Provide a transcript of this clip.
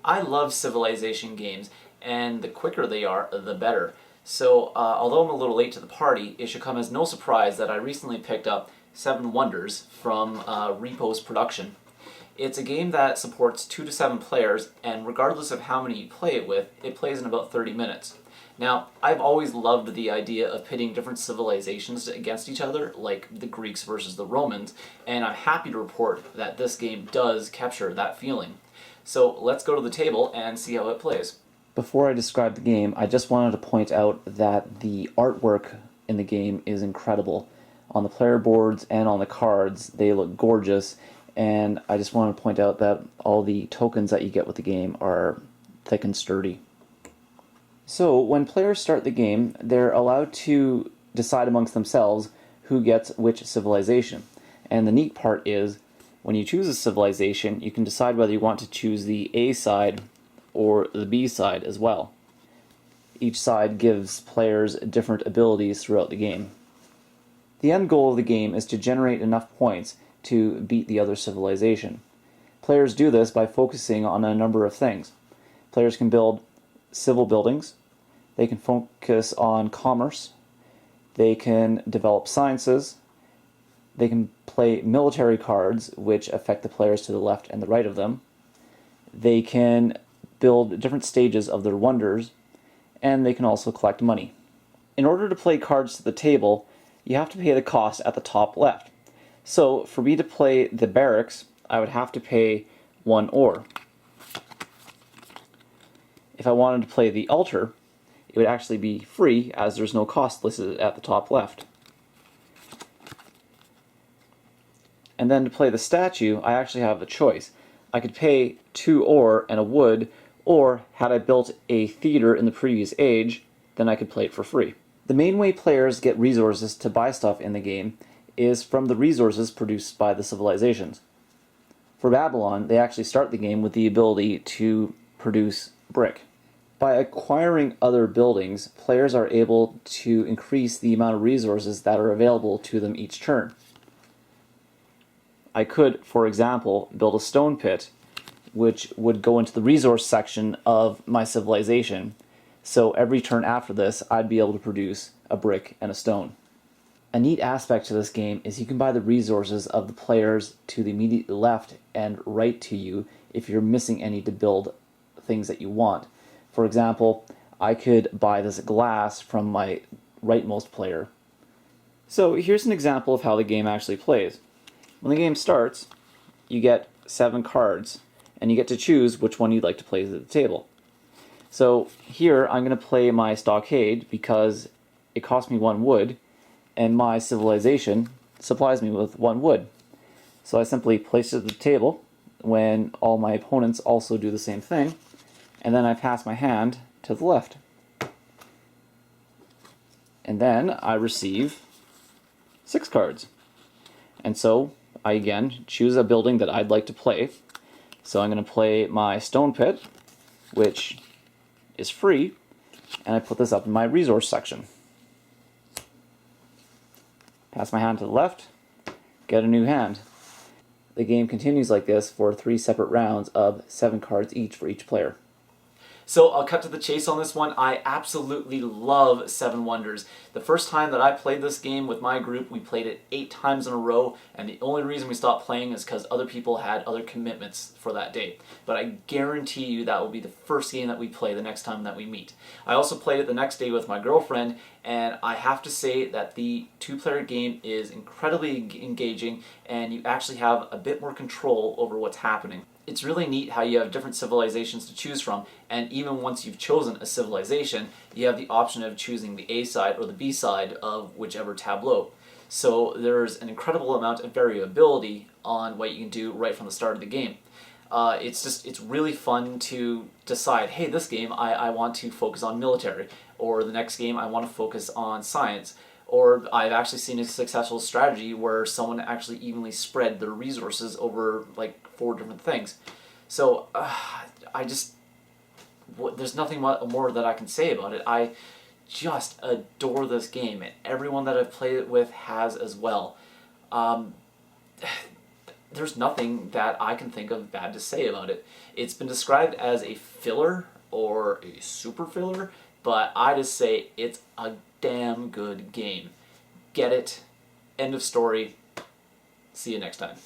I love civilization games, and the quicker they are, the better. So, although I'm a little late to the party, it should come as no surprise that I recently picked up Seven Wonders from Repo's production. It's a game that supports 2 to 7 players, and regardless of how many you play it with, it plays in about 30 minutes. Now, I've always loved the idea of pitting different civilizations against each other, like the Greeks versus the Romans, and I'm happy to report that this game does capture that feeling. So let's go to the table and see how it plays. Before I describe the game, I just wanted to point out that the artwork in the game is incredible. On the player boards and on the cards, they look gorgeous, and I just want to point out that all the tokens that you get with the game are thick and sturdy. So, when players start the game, they're allowed to decide amongst themselves who gets which civilization. And the neat part is, when you choose a civilization, you can decide whether you want to choose the A side or the B side as well. Each side gives players different abilities throughout the game. The end goal of the game is to generate enough points to beat the other civilization. Players do this by focusing on a number of things. Players can build civil buildings, they can focus on commerce, they can develop sciences, they can play military cards, which affect the players to the left and the right of them, they can build different stages of their wonders, and they can also collect money. In order to play cards to the table, you have to pay the cost at the top left. So, for me to play the barracks, I would have to pay 1 ore. If I wanted to play the altar, it would actually be free, as there's no cost listed at the top left. And then to play the statue, I actually have a choice. I could pay 2 ore and a wood, or had I built a theater in the previous age, then I could play it for free. The main way players get resources to buy stuff in the game is from the resources produced by the civilizations. For Babylon, they actually start the game with the ability to produce brick. By acquiring other buildings, players are able to increase the amount of resources that are available to them each turn. I could, for example, build a stone pit, which would go into the resource section of my civilization, so every turn after this, I'd be able to produce a brick and a stone. A neat aspect to this game is you can buy the resources of the players to the immediate left and right to you if you're missing any to build things that you want. For example, I could buy this glass from my rightmost player. So here's an example of how the game actually plays. When the game starts, you get 7 cards, and you get to choose which one you'd like to play at the table. So here I'm going to play my stockade because it cost me 1 wood, and my civilization supplies me with 1 wood. So I simply place it at the table when all my opponents also do the same thing, and then I pass my hand to the left. And then I receive 6 cards. And so I again choose a building that I'd like to play. So I'm going to play my stone pit, which is free, and I put this up in my resource section. Pass my hand to the left, get a new hand. The game continues like this for 3 separate rounds of 7 cards each for each player. So I'll cut to the chase on this one. I absolutely love Seven Wonders. The first time that I played this game with my group, we played it 8 times in a row, and the only reason we stopped playing is because other people had other commitments for that day. But I guarantee you that will be the first game that we play the next time that we meet. I also played it the next day with my girlfriend, and I have to say that the 2-player game is incredibly engaging, and you actually have a bit more control over what's happening. It's really neat how you have different civilizations to choose from, and even once you've chosen a civilization, you have the option of choosing the A side or the B side of whichever tableau. So there's an incredible amount of variability on what you can do right from the start of the game. It's really fun to decide, hey, this game I want to focus on military, or the next game I want to focus on science. Or I've actually seen a successful strategy where someone actually evenly spread their resources over like 4 different things. So there's nothing more that I can say about it. I just adore this game, and everyone that I've played it with has as well. there's nothing that I can think of bad to say about it. It's been described as a filler or a super filler, but I just say it's a damn good game. Get it. End of story. See you next time.